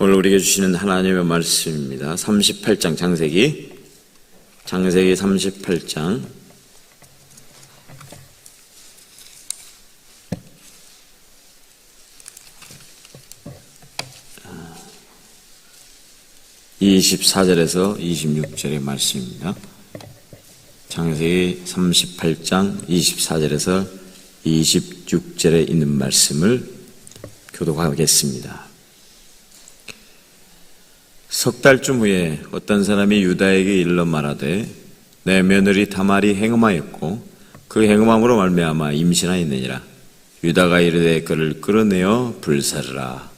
오늘 우리에게 주시는 하나님의 말씀입니다. 38장 창세기 38장 24절에서 26절의 말씀입니다. 창세기 38장 24절에서 26절에 있는 말씀을 교독하겠습니다. 석 달쯤 후에 어떤 사람이 유다에게 일러 말하되 내 며느리 다말이 행음하였고 그 행음함으로 말미암아 임신하였느니라. 유다가 이르되 그를 끌어내어 불사르라.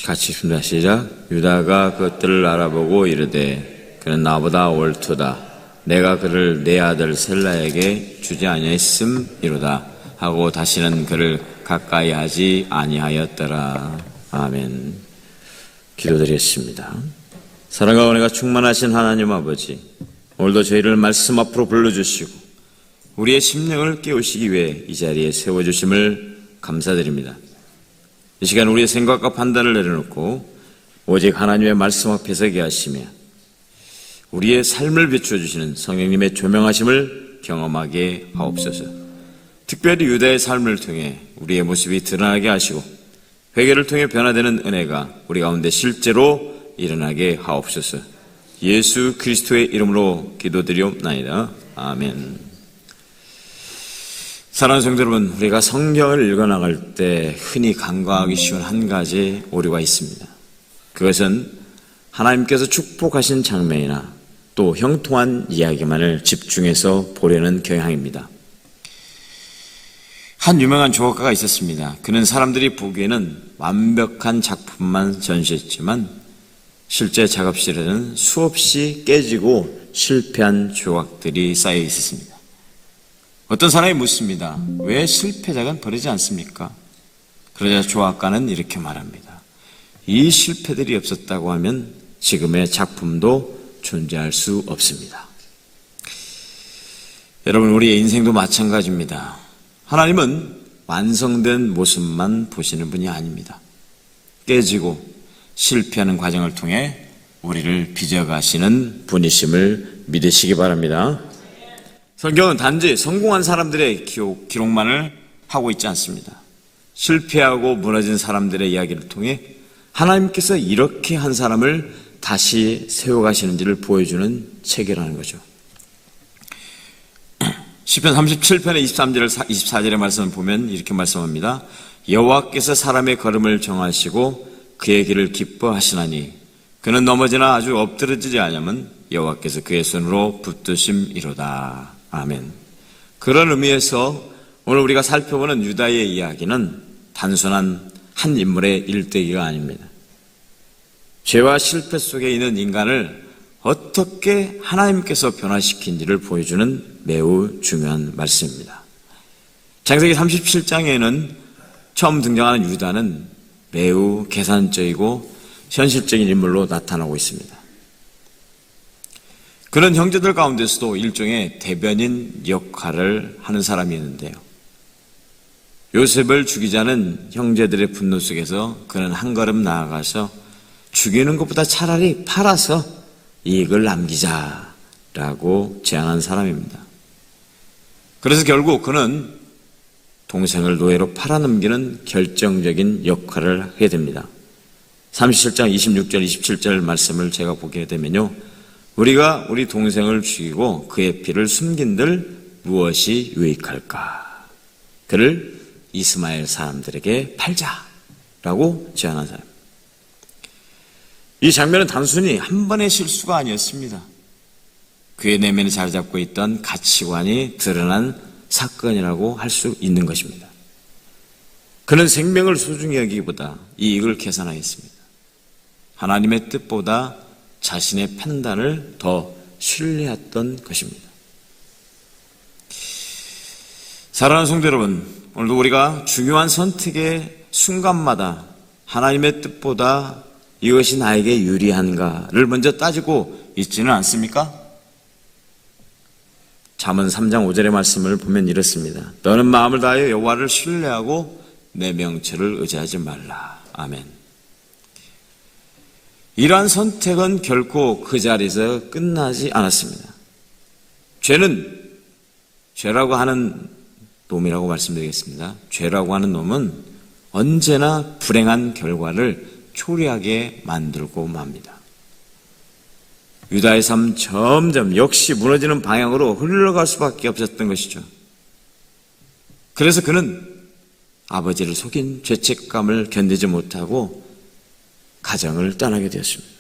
같이 읽습니다. 시작. 유다가 그것들을 알아보고 이르되 그는 나보다 옳도다. 내가 그를 내 아들 셀라에게 주지 아니하였음이로다 하고 다시는 그를 가까이 하지 아니하였더라. 아멘. 기도드리겠습니다. 사랑과 은혜가 충만하신 하나님 아버지, 오늘도 저희를 말씀 앞으로 불러주시고 우리의 심령을 깨우시기 위해 이 자리에 세워주심을 감사드립니다. 이 시간 우리의 생각과 판단을 내려놓고 오직 하나님의 말씀 앞에 서게 하시며 우리의 삶을 비춰주시는 성령님의 조명하심을 경험하게 하옵소서. 특별히 유다의 삶을 통해 우리의 모습이 드러나게 하시고 회개를 통해 변화되는 은혜가 우리 가운데 실제로 일어나게 하옵소서. 예수 그리스도의 이름으로 기도드리옵나이다. 아멘. 사랑하는 성도 여러분, 우리가 성경을 읽어나갈 때 흔히 간과하기 쉬운 한 가지 오류가 있습니다. 그것은 하나님께서 축복하신 장면이나 또 형통한 이야기만을 집중해서 보려는 경향입니다. 한 유명한 조각가가 있었습니다. 그는 사람들이 보기에는 완벽한 작품만 전시했지만 실제 작업실에는 수없이 깨지고 실패한 조각들이 쌓여 있었습니다. 어떤 사람이 묻습니다. 왜 실패작은 버리지 않습니까? 그러자 조각가는 이렇게 말합니다. 이 실패들이 없었다고 하면 지금의 작품도 존재할 수 없습니다. 여러분, 우리의 인생도 마찬가지입니다. 하나님은 완성된 모습만 보시는 분이 아닙니다. 깨지고 실패하는 과정을 통해 우리를 빚어가시는 분이심을 믿으시기 바랍니다. 성경은 단지 성공한 사람들의 기록만을 하고 있지 않습니다. 실패하고 무너진 사람들의 이야기를 통해 하나님께서 이렇게 한 사람을 다시 세워가시는지를 보여주는 책이라는 거죠. 시편 37편의 23절 24절의 말씀을 보면 이렇게 말씀합니다. 여호와께서 사람의 걸음을 정하시고 그의 길을 기뻐하시나니 그는 넘어지나 아주 엎드러지지 아니하면 여호와께서 그의 손으로 붙드심이로다. 아멘. 그런 의미에서 오늘 우리가 살펴보는 유다의 이야기는 단순한 한 인물의 일대기가 아닙니다. 죄와 실패 속에 있는 인간을 어떻게 하나님께서 변화시킨지를 보여주는 매우 중요한 말씀입니다. 창세기 37장에는 처음 등장하는 유다는 매우 계산적이고 현실적인 인물로 나타나고 있습니다. 그는 형제들 가운데서도 일종의 대변인 역할을 하는 사람이었는데요. 요셉을 죽이자는 형제들의 분노 속에서 그는 한 걸음 나아가서 죽이는 것보다 차라리 팔아서 이익을 남기자라고 제안한 사람입니다. 그래서 결국 그는 동생을 노예로 팔아넘기는 결정적인 역할을 하게 됩니다. 37장 26절 27절 말씀을 제가 보게 되면요, 우리가 우리 동생을 죽이고 그의 피를 숨긴들 무엇이 유익할까? 그를 이스마엘 사람들에게 팔자라고 제안한 사람. 이 장면은 단순히 한 번의 실수가 아니었습니다. 그의 내면에 자리 잡고 있던 가치관이 드러난 사건이라고 할 수 있는 것입니다. 그는 생명을 소중히 여기기보다 이익을 계산하였습니다. 하나님의 뜻보다 자신의 판단을 더 신뢰했던 것입니다. 사랑하는 성도 여러분, 오늘도 우리가 중요한 선택의 순간마다 하나님의 뜻보다 이것이 나에게 유리한가를 먼저 따지고 있지는 않습니까? 잠언 3장 5절의 말씀을 보면 이렇습니다. 너는 마음을 다하여 여호와를 신뢰하고 내 명철을 의지하지 말라. 아멘. 이러한 선택은 결코 그 자리에서 끝나지 않았습니다. 죄라고 하는 놈이라고 말씀드리겠습니다. 죄라고 하는 놈은 언제나 불행한 결과를 초래하게 만들고 맙니다. 유다의 삶 점점 역시 무너지는 방향으로 흘러갈 수밖에 없었던 것이죠. 그래서 그는 아버지를 속인 죄책감을 견디지 못하고 가정을 떠나게 되었습니다.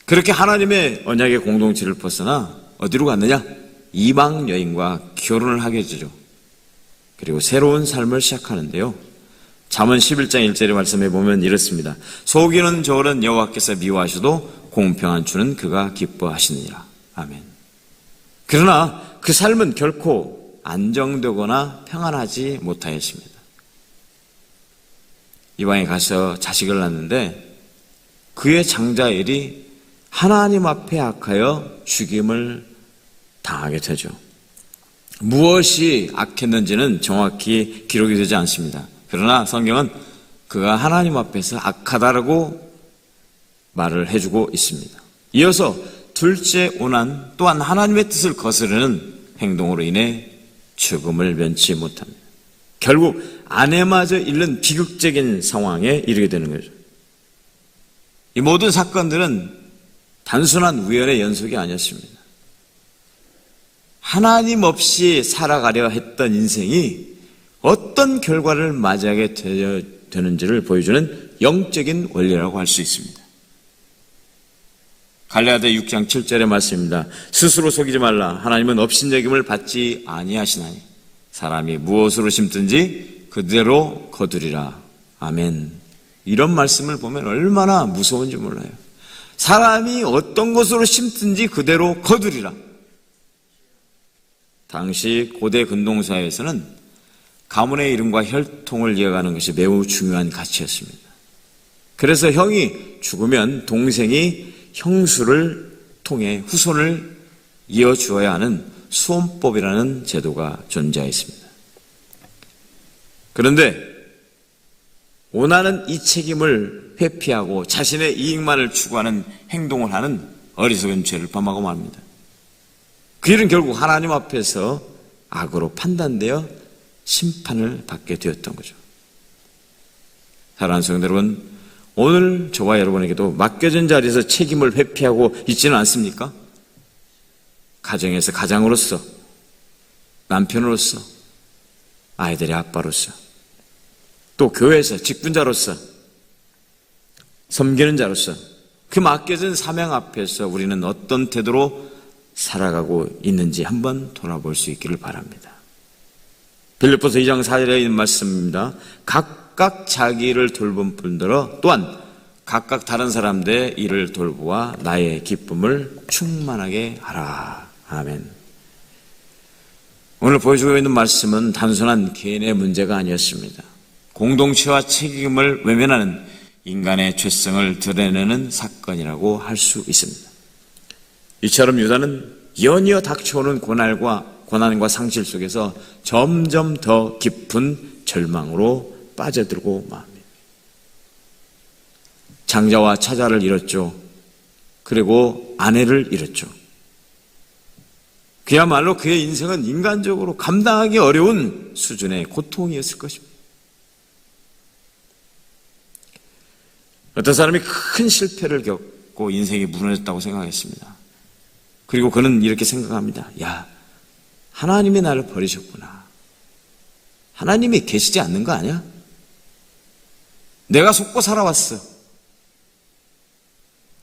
그렇게 하나님의 언약의 공동체를 벗어나 어디로 갔느냐? 이방 여인과 결혼을 하게 되죠. 그리고 새로운 삶을 시작하는데요. 잠언 11장 1절의 말씀에 보면 이렇습니다. 속이는 저울은 여호와께서 미워하셔도 공평한 주는 그가 기뻐하시느니라. 아멘. 그러나 그 삶은 결코 안정되거나 평안하지 못하였습니다. 이방에 가서 자식을 낳는데 그의 장자엘이 하나님 앞에 악하여 죽임을 당하게 되죠. 무엇이 악했는지는 정확히 기록이 되지 않습니다. 그러나 성경은 그가 하나님 앞에서 악하다라고 말을 해주고 있습니다. 이어서 둘째 오난 또한 하나님의 뜻을 거스르는 행동으로 인해 죽음을 면치 못합니다. 결국 아내마저 잃는 비극적인 상황에 이르게 되는 거죠. 이 모든 사건들은 단순한 우연의 연속이 아니었습니다. 하나님 없이 살아가려 했던 인생이 어떤 결과를 맞이하게 되는지를 보여주는 영적인 원리라고 할 수 있습니다. 갈라디아 6장 7절의 말씀입니다. 스스로 속이지 말라. 하나님은 업신여김을 받지 아니하시나니 사람이 무엇으로 심든지 그대로 거두리라. 아멘. 이런 말씀을 보면 얼마나 무서운지 몰라요. 사람이 어떤 것으로 심든지 그대로 거두리라. 당시 고대 근동사회에서는 가문의 이름과 혈통을 이어가는 것이 매우 중요한 가치였습니다. 그래서 형이 죽으면 동생이 형수를 통해 후손을 이어주어야 하는 수혼법이라는 제도가 존재했습니다. 그런데 오나는 이 책임을 회피하고 자신의 이익만을 추구하는 행동을 하는 어리석은 죄를 범하고 맙니다. 그 일은 결국 하나님 앞에서 악으로 판단되어 심판을 받게 되었던 거죠. 사랑하는 성도 여러분, 오늘 저와 여러분에게도 맡겨진 자리에서 책임을 회피하고 있지는 않습니까? 가정에서 가장으로서, 남편으로서, 아이들의 아빠로서, 또 교회에서 직분자로서, 섬기는 자로서 그 맡겨진 사명 앞에서 우리는 어떤 태도로 살아가고 있는지 한번 돌아볼 수 있기를 바랍니다. 빌립보서 2장 4절에 있는 말씀입니다. 각각 자기 일을 돌본 뿐더러 또한 각각 다른 사람들의 일을 돌보아 나의 기쁨을 충만하게 하라. 아멘. 오늘 보여주고 있는 말씀은 단순한 개인의 문제가 아니었습니다. 공동체와 책임을 외면하는 인간의 죄성을 드러내는 사건이라고 할 수 있습니다. 이처럼 유다는 연이어 닥쳐오는 고난과 상실 속에서 점점 더 깊은 절망으로 빠져들고 맙니다. 장자와 차자를 잃었죠. 그리고 아내를 잃었죠. 그야말로 그의 인생은 인간적으로 감당하기 어려운 수준의 고통이었을 것입니다. 어떤 사람이 큰 실패를 겪고 인생이 무너졌다고 생각했습니다. 그리고 그는 이렇게 생각합니다. 야, 하나님이 나를 버리셨구나. 하나님이 계시지 않는 거 아니야? 내가 속고 살아왔어.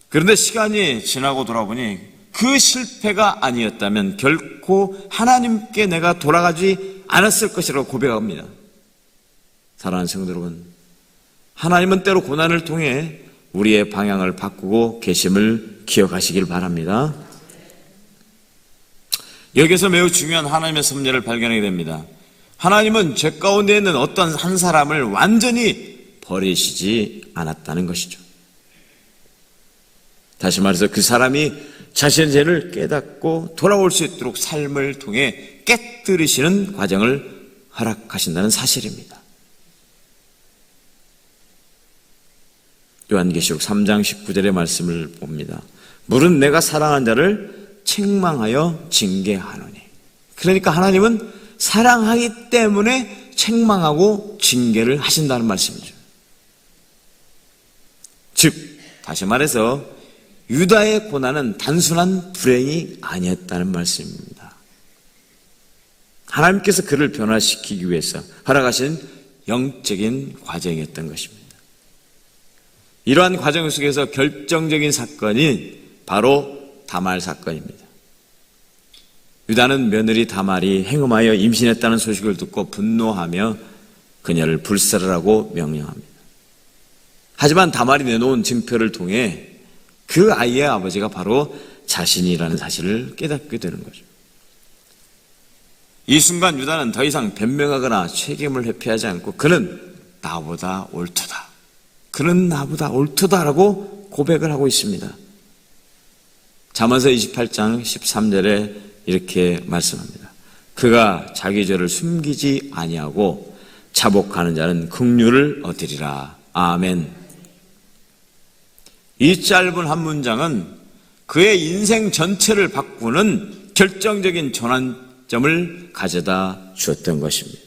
그런데 시간이 지나고 돌아보니 그 실패가 아니었다면 결코 하나님께 내가 돌아가지 않았을 것이라고 고백합니다. 사랑하는 성도 여러분, 하나님은 때로 고난을 통해 우리의 방향을 바꾸고 계심을 기억하시길 바랍니다. 여기서 매우 중요한 하나님의 섭리를 발견하게 됩니다. 하나님은 죄 가운데 있는 어떤 한 사람을 완전히 버리시지 않았다는 것이죠. 다시 말해서 그 사람이 자신의 죄를 깨닫고 돌아올 수 있도록 삶을 통해 깨뜨리시는 과정을 허락하신다는 사실입니다. 요한계시록 3장 19절의 말씀을 봅니다. 물은 내가 사랑한 자를 책망하여 징계하노니. 그러니까 하나님은 사랑하기 때문에 책망하고 징계를 하신다는 말씀이죠. 즉 다시 말해서 유다의 고난은 단순한 불행이 아니었다는 말씀입니다. 하나님께서 그를 변화시키기 위해서 허락하신 영적인 과정이었던 것입니다. 이러한 과정 속에서 결정적인 사건이 바로 다말 사건입니다. 유다는 며느리 다말이 행음하여 임신했다는 소식을 듣고 분노하며 그녀를 불살하라고 명령합니다. 하지만 다말이 내놓은 증표를 통해 그 아이의 아버지가 바로 자신이라는 사실을 깨닫게 되는 거죠. 이 순간 유다는 더 이상 변명하거나 책임을 회피하지 않고 그는 나보다 옳도다. 그는 나보다 옳도다라고 고백을 하고 있습니다. 잠언서 28장 13절에 이렇게 말씀합니다. 그가 자기 죄를 숨기지 아니하고 자복하는 자는 긍휼을 얻으리라. 아멘. 이 짧은 한 문장은 그의 인생 전체를 바꾸는 결정적인 전환점을 가져다 주었던 것입니다.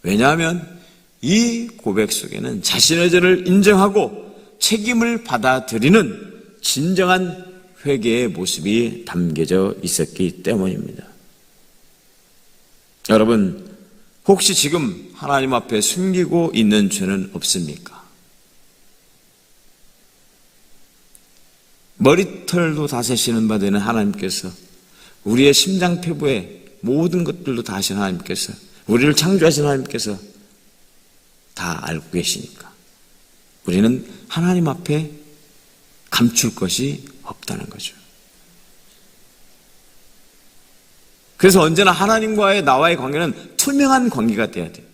왜냐하면 이 고백 속에는 자신의 죄를 인정하고 책임을 받아들이는 진정한 회개의 모습이 담겨져 있었기 때문입니다. 여러분, 혹시 지금 하나님 앞에 숨기고 있는 죄는 없습니까? 머리털도 다 세시는 바 되는 하나님께서 우리의 심장폐부의 모든 것들도 다 하신 하나님께서 우리를 창조하신 하나님께서 다 알고 계시니까 우리는 하나님 앞에 감출 것이 없다는 거죠. 그래서 언제나 하나님과의 나와의 관계는 투명한 관계가 돼야 돼요.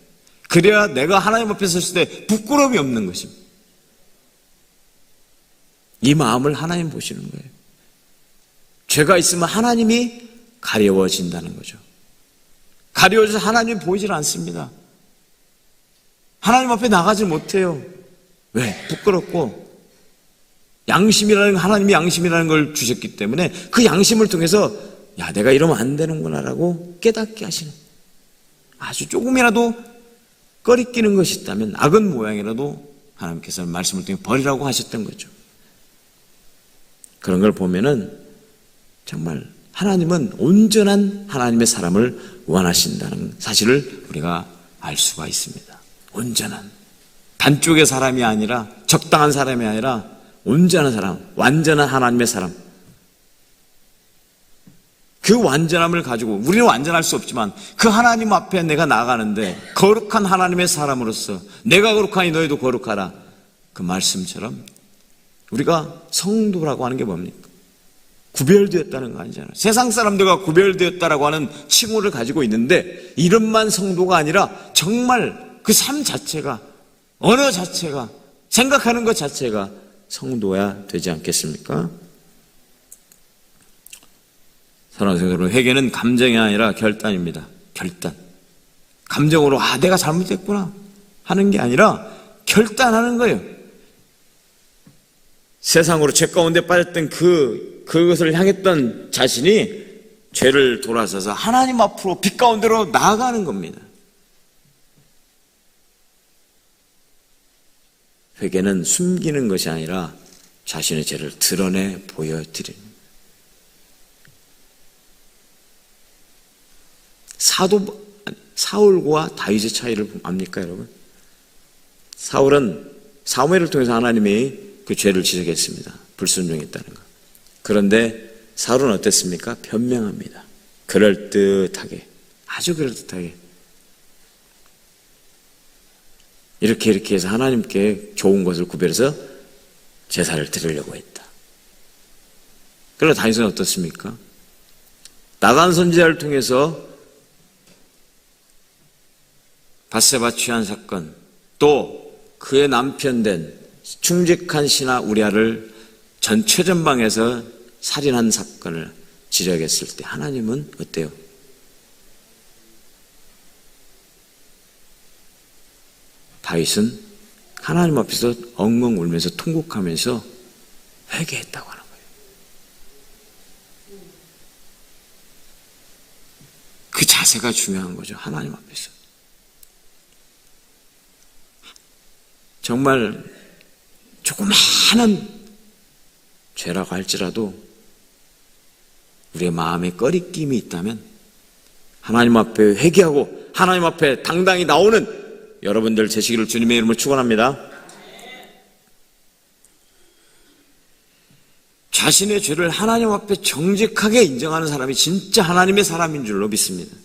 그래야 내가 하나님 앞에 섰을 때 부끄러움이 없는 것입니다. 이 마음을 하나님 보시는 거예요. 죄가 있으면 하나님이 가려워진다는 거죠. 가려워져서 하나님이 보이질 않습니다. 하나님 앞에 나가지 못해요. 왜? 부끄럽고 양심이라는 하나님이 양심이라는 걸 주셨기 때문에 그 양심을 통해서 야 내가 이러면 안 되는구나라고 깨닫게 하시는 아주 조금이라도 꺼리끼는 것이 있다면 악은 모양이라도 하나님께서는 말씀을 통해 버리라고 하셨던 거죠. 그런 걸 보면은 정말 하나님은 온전한 하나님의 사람을 원하신다는 사실을 우리가 알 수가 있습니다. 온전한 반쪽의 사람이 아니라 적당한 사람이 아니라 온전한 사람, 완전한 하나님의 사람. 그 완전함을 가지고 우리는 완전할 수 없지만 그 하나님 앞에 내가 나가는데 거룩한 하나님의 사람으로서 내가 거룩하니 너희도 거룩하라. 그 말씀처럼 우리가 성도라고 하는 게 뭡니까? 구별되었다는 거 아니잖아요. 세상 사람들과 구별되었다라고 하는 칭호를 가지고 있는데 이름만 성도가 아니라 정말 그 삶 자체가 언어 자체가 생각하는 것 자체가 성도야 되지 않겠습니까? 사랑하는 성도 여러분, 회개는 감정이 아니라 결단입니다. 결단. 감정으로 내가 잘못했구나 하는 게 아니라 결단하는 거예요. 세상으로 죄 가운데 빠졌던 그것을 향했던 자신이 죄를 돌아서서 하나님 앞으로 빛 가운데로 나아가는 겁니다. 회개는 숨기는 것이 아니라 자신의 죄를 드러내 보여드리는 거예요. 사울과 다윗의 차이를 압니까, 여러분? 사울은 사무엘을 통해서 하나님이 그 죄를 지적했습니다. 불순종했다는 것. 그런데 사울은 어땠습니까? 변명합니다. 그럴듯하게, 아주 그럴듯하게. 이렇게 해서 하나님께 좋은 것을 구별해서 제사를 드리려고 했다. 그러나 다윗은 어떻습니까? 나간 선지자를 통해서 밧세바 취한 사건, 또 그의 남편 된 충직한 신하 우리아를 전 최전방에서 살인한 사건을 지적했을 때 하나님은 어때요? 다윗은 하나님 앞에서 엉엉 울면서 통곡하면서 회개했다고 하는 거예요. 그 자세가 중요한 거죠. 하나님 앞에서. 정말 조그마한 죄라고 할지라도 우리의 마음에 꺼리낌이 있다면 하나님 앞에 회개하고 하나님 앞에 당당히 나오는 여러분들 되시기를 주님의 이름으로 축원합니다. 자신의 죄를 하나님 앞에 정직하게 인정하는 사람이 진짜 하나님의 사람인 줄로 믿습니다.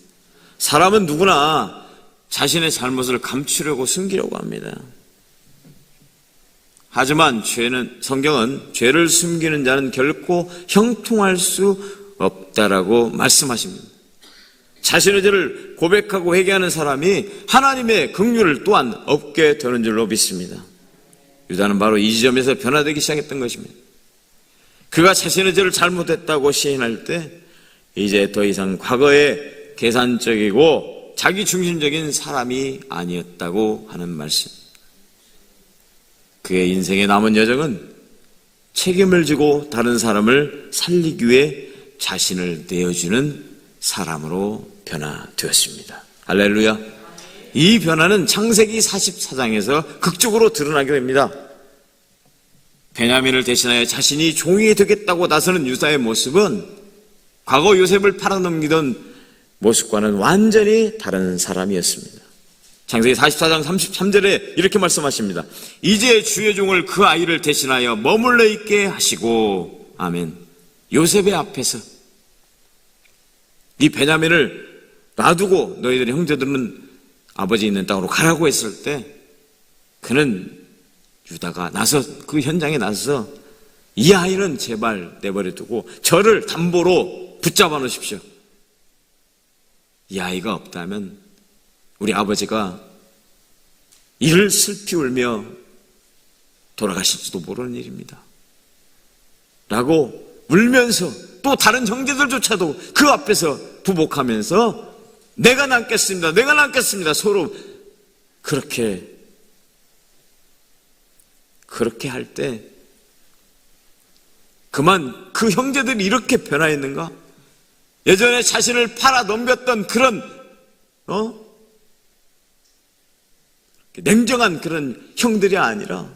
사람은 누구나 자신의 잘못을 감추려고 숨기려고 합니다. 하지만 성경은 죄를 숨기는 자는 결코 형통할 수 없다라고 말씀하십니다. 자신의 죄를 고백하고 회개하는 사람이 하나님의 긍휼을 또한 얻게 되는 줄로 믿습니다. 유다는 바로 이 지점에서 변화되기 시작했던 것입니다. 그가 자신의 죄를 잘못했다고 시인할 때 이제 더 이상 과거의 계산적이고 자기중심적인 사람이 아니었다고 하는 말씀. 그의 인생의 남은 여정은 책임을 지고 다른 사람을 살리기 위해 자신을 내어주는 사람으로 변화되었습니다. 할렐루야. 이 변화는 창세기 44장에서 극적으로 드러나게 됩니다. 베냐민을 대신하여 자신이 종이 되겠다고 나서는 유다의 모습은 과거 요셉을 팔아넘기던 모습과는 완전히 다른 사람이었습니다. 창세기 44장 33절에 이렇게 말씀하십니다. 이제 주의 종을 그 아이를 대신하여 머물러 있게 하시고, 아멘. 요셉의 앞에서 이 베냐민을 놔두고 너희들의 형제들은 아버지 있는 땅으로 가라고 했을 때 그는 유다가 그 현장에 나서서 이 아이는 제발 내버려 두고 저를 담보로 붙잡아 놓으십시오. 이 아이가 없다면 우리 아버지가 이를 슬피 울며 돌아가실지도 모르는 일입니다. 라고 울면서 또 다른 형제들조차도 그 앞에서 부복하면서 내가 남겠습니다. 내가 남겠습니다. 서로 그렇게 할 때 그만 그 형제들이 이렇게 변화했는가? 예전에 자신을 팔아 넘겼던 그런 냉정한 그런 형들이 아니라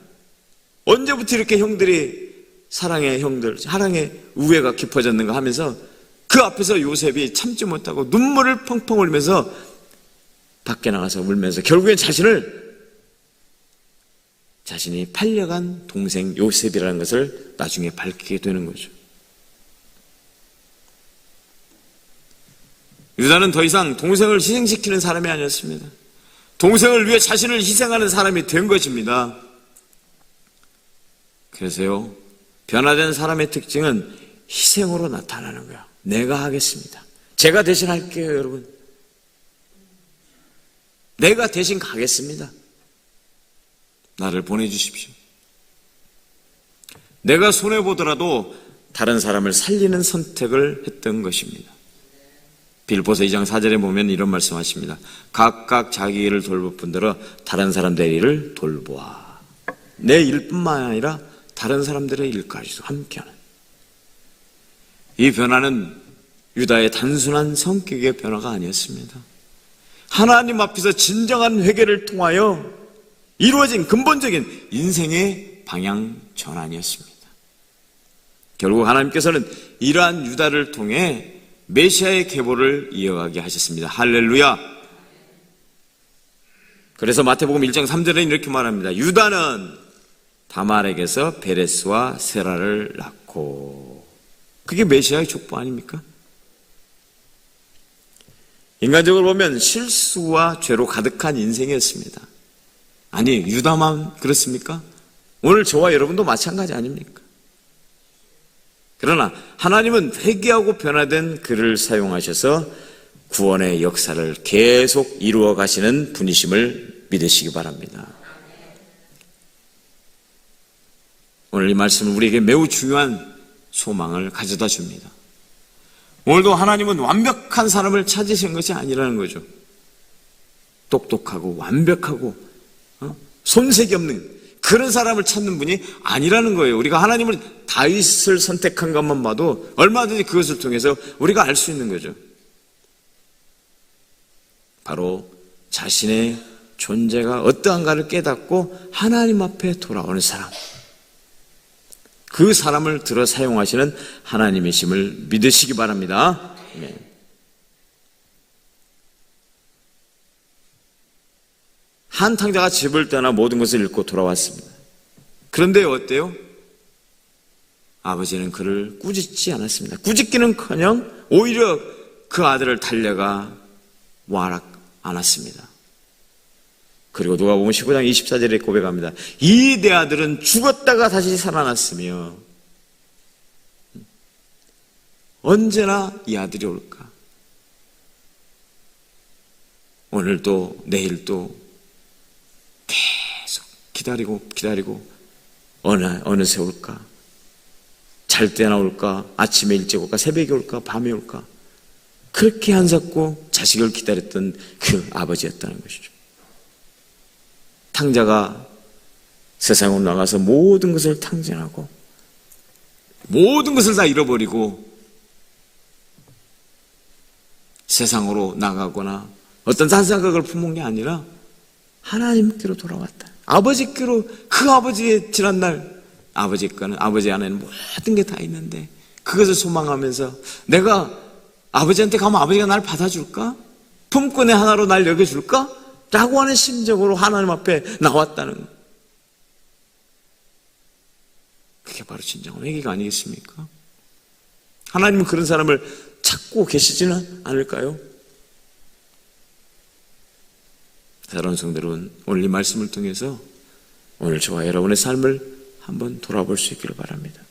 언제부터 이렇게 형들이 사랑의 우애가 깊어졌는가 하면서 그 앞에서 요셉이 참지 못하고 눈물을 펑펑 흘리면서 밖에 나가서 울면서 결국엔 자신이 팔려간 동생 요셉이라는 것을 나중에 밝히게 되는 거죠. 유다는 더 이상 동생을 희생시키는 사람이 아니었습니다. 동생을 위해 자신을 희생하는 사람이 된 것입니다. 그래서요, 변화된 사람의 특징은 희생으로 나타나는 거야. 내가 하겠습니다. 제가 대신 할게요, 여러분. 내가 대신 가겠습니다. 나를 보내주십시오. 내가 손해보더라도 다른 사람을 살리는 선택을 했던 것입니다. 빌보서 2장 4절에 보면 이런 말씀하십니다. 각각 자기 일을 돌볼 뿐더러 다른 사람들의 일을 돌보아. 내 일뿐만 아니라 다른 사람들의 일까지도 함께하는. 이 변화는 유다의 단순한 성격의 변화가 아니었습니다. 하나님 앞에서 진정한 회개를 통하여 이루어진 근본적인 인생의 방향 전환이었습니다. 결국 하나님께서는 이러한 유다를 통해 메시아의 계보를 이어가게 하셨습니다. 할렐루야. 그래서 마태복음 1장 3절에 이렇게 말합니다. 유다는 다말에게서 베레스와 세라를 낳고. 그게 메시아의 족보 아닙니까? 인간적으로 보면 실수와 죄로 가득한 인생이었습니다. 아니, 유다만 그렇습니까? 오늘 저와 여러분도 마찬가지 아닙니까? 그러나 하나님은 회개하고 변화된 그를 사용하셔서 구원의 역사를 계속 이루어 가시는 분이심을 믿으시기 바랍니다. 오늘 이 말씀은 우리에게 매우 중요한 소망을 가져다 줍니다. 오늘도 하나님은 완벽한 사람을 찾으신 것이 아니라는 거죠. 똑똑하고 완벽하고 손색이 없는 그런 사람을 찾는 분이 아니라는 거예요. 우리가 하나님을 다윗을 선택한 것만 봐도 얼마든지 그것을 통해서 우리가 알 수 있는 거죠. 바로 자신의 존재가 어떠한가를 깨닫고 하나님 앞에 돌아오는 사람, 그 사람을 들어 사용하시는 하나님이심을 믿으시기 바랍니다. 아멘. 한 탕자가 집을 떠나 모든 것을 잃고 돌아왔습니다. 그런데 어때요? 아버지는 그를 꾸짖지 않았습니다. 꾸짖기는커녕 오히려 그 아들을 달려가 와락 안았습니다. 그리고 누가복음 15장 24절에 고백합니다. 이 내 아들은 죽었다가 다시 살아났으며 언제나 이 아들이 올까? 오늘도 내일도 계속 기다리고 어느새 올까? 잘 때나 올까? 아침에 일찍 올까? 새벽에 올까? 밤에 올까? 그렇게 한잡고 자식을 기다렸던 그 아버지였다는 것이죠. 탕자가 세상으로 나가서 모든 것을 탕진하고 모든 것을 다 잃어버리고 세상으로 나가거나 어떤 딴생각을 품은 게 아니라 하나님께로 돌아왔다. 아버지께로, 그 아버지의 지난날 아버지 안에는 모든 게 다 있는데 그것을 소망하면서 내가 아버지한테 가면 아버지가 날 받아줄까? 품꾼의 하나로 날 여겨줄까? 라고 하는 심정으로 하나님 앞에 나왔다는 것. 그게 바로 진정한 회개가 아니겠습니까? 하나님은 그런 사람을 찾고 계시지는 않을까요? 사랑하는 성도 여러분, 오늘 이 말씀을 통해서 오늘 저와 여러분의 삶을 한번 돌아볼 수 있기를 바랍니다.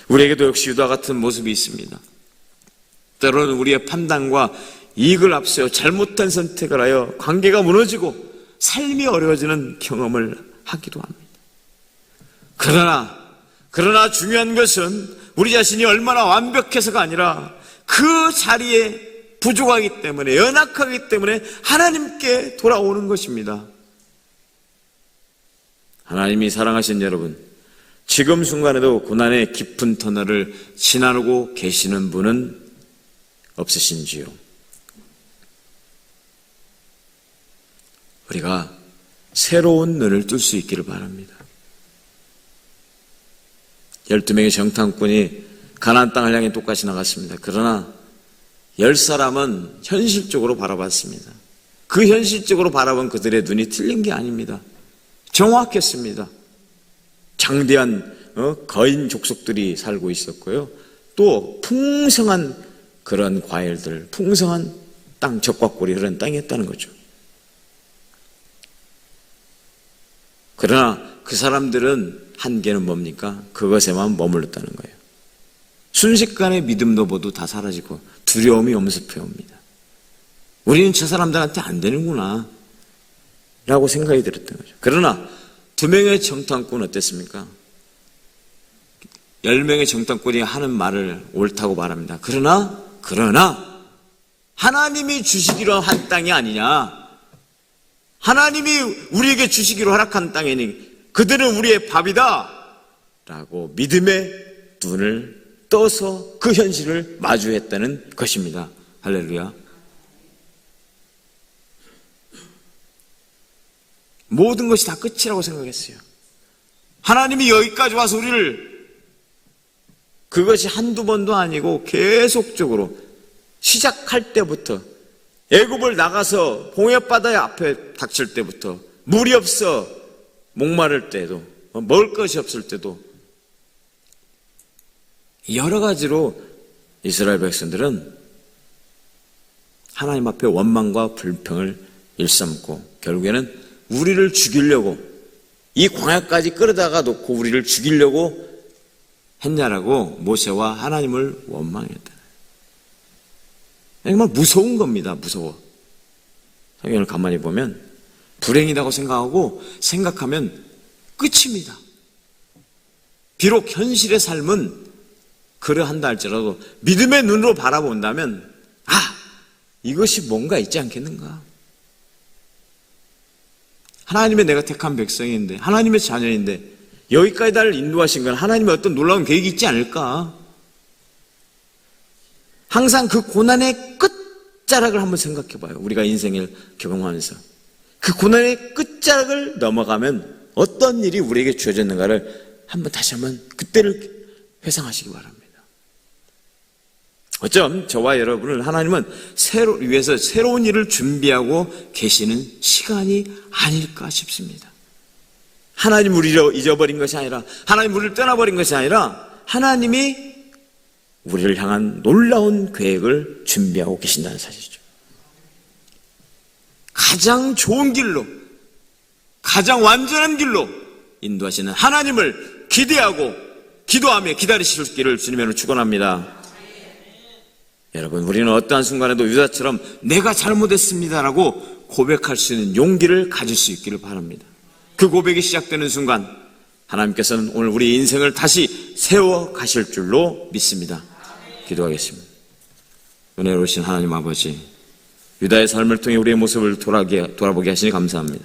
우리에게도 역시 유다와 같은 모습이 있습니다. 때로는 우리의 판단과 이익을 앞세워 잘못된 선택을 하여 관계가 무너지고 삶이 어려워지는 경험을 하기도 합니다. 그러나 중요한 것은 우리 자신이 얼마나 완벽해서가 아니라 그 자리에 부족하기 때문에, 연약하기 때문에 하나님께 돌아오는 것입니다. 하나님이 사랑하신 여러분, 지금 순간에도 고난의 깊은 터널을 지나고 계시는 분은 없으신지요? 우리가 새로운 눈을 뜰 수 있기를 바랍니다. 12명의 정탐꾼이 가나안 땅을 향해 똑같이 나갔습니다. 그러나 10사람은 현실적으로 바라봤습니다. 그 현실적으로 바라본 그들의 눈이 틀린 게 아닙니다. 정확했습니다. 장대한 거인 족속들이 살고 있었고요. 또 풍성한 그런 과일들, 풍성한 땅, 젖과 꿀이 흐르는 땅이었다는 거죠. 그러나 그 사람들은 한계는 뭡니까? 그것에만 머물렀다는 거예요. 순식간에 믿음도 모두 다 사라지고 두려움이 엄습해 옵니다. 우리는 저 사람들한테 안 되는구나 라고 생각이 들었던 거죠. 그러나 2명의 정탐꾼은 어땠습니까? 10명의 정탐꾼이 하는 말을 옳다고 말합니다. 그러나 하나님이 주시기로 한 땅이 아니냐, 하나님이 우리에게 주시기로 허락한 땅이니 그들은 우리의 밥이다 라고 믿음의 눈을 떠서 그 현실을 마주했다는 것입니다. 할렐루야. 모든 것이 다 끝이라고 생각했어요. 하나님이 여기까지 와서 우리를, 그것이 한두 번도 아니고 계속적으로 시작할 때부터, 애굽을 나가서 홍해바다 앞에 닥칠 때부터, 물이 없어 목마를 때도, 먹을 것이 없을 때도 여러 가지로 이스라엘 백성들은 하나님 앞에 원망과 불평을 일삼고 결국에는 우리를 죽이려고, 이 광야까지 끌어다가 놓고 우리를 죽이려고 했냐라고 모세와 하나님을 원망했다. 정말 무서운 겁니다. 무서워. 성경을 가만히 보면 불행이라고 생각하면 끝입니다. 비록 현실의 삶은 그러한다 할지라도 믿음의 눈으로 바라본다면 이것이 뭔가 있지 않겠는가? 하나님의 내가 택한 백성인데, 하나님의 자녀인데 여기까지 나를 인도하신 건 하나님의 어떤 놀라운 계획이 있지 않을까? 항상 그 고난의 끝자락을 한번 생각해 봐요. 우리가 인생을 경험하면서 그 고난의 끝자락을 넘어가면 어떤 일이 우리에게 주어졌는가를 다시 한번 그때를 회상하시기 바랍니다. 어쩜 저와 여러분을 하나님은 위해서 새로운 일을 준비하고 계시는 시간이 아닐까 싶습니다. 하나님 우리를 잊어버린 것이 아니라, 하나님 우리를 떠나버린 것이 아니라, 하나님이 우리를 향한 놀라운 계획을 준비하고 계신다는 사실이죠. 가장 좋은 길로, 가장 완전한 길로 인도하시는 하나님을 기대하고 기도하며 기다리시기를 주님으로 축원합니다. 여러분, 우리는 어떠한 순간에도 유다처럼 내가 잘못했습니다라고 고백할 수 있는 용기를 가질 수 있기를 바랍니다. 그 고백이 시작되는 순간 하나님께서는 오늘 우리 인생을 다시 세워 가실 줄로 믿습니다. 기도하겠습니다. 은혜로우신 하나님 아버지, 유다의 삶을 통해 우리의 모습을 돌아보게 하시니 감사합니다.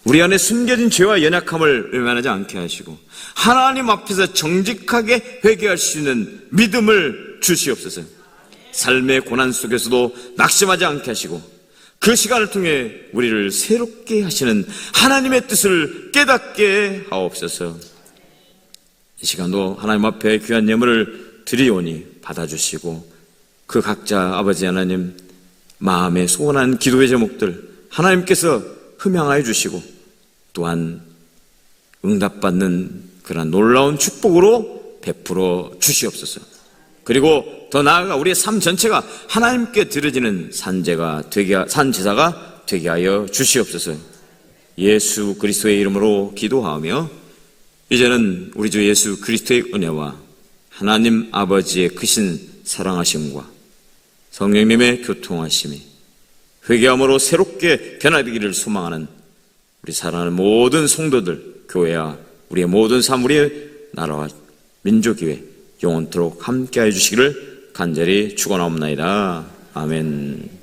우리 안에 숨겨진 죄와 연약함을 외면하지 않게 하시고 하나님 앞에서 정직하게 회개할 수 있는 믿음을 주시옵소서. 삶의 고난 속에서도 낙심하지 않게 하시고 그 시간을 통해 우리를 새롭게 하시는 하나님의 뜻을 깨닫게 하옵소서. 이 시간도 하나님 앞에 귀한 예물을 드리오니 받아주시고 그 각자 아버지 하나님 마음에 소원한 기도의 제목들 하나님께서 흠양하여 주시고 또한 응답받는 그런 놀라운 축복으로 베풀어 주시옵소서. 그리고 더 나아가 우리의 삶 전체가 하나님께 드려지는 산제사가 되게 하여 주시옵소서. 예수 그리스도의 이름으로 기도하며 이제는 우리 주 예수 그리스도의 은혜와 하나님 아버지의 크신 사랑하심과 성령님의 교통하심이 회개함으로 새롭게 변화되기를 소망하는 우리 사랑하는 모든 성도들, 교회와 우리의 모든 삶, 우리의 나라와 민족교회 영원토록 함께하여 주시기를 간절히 축원하옵나이다. 아멘.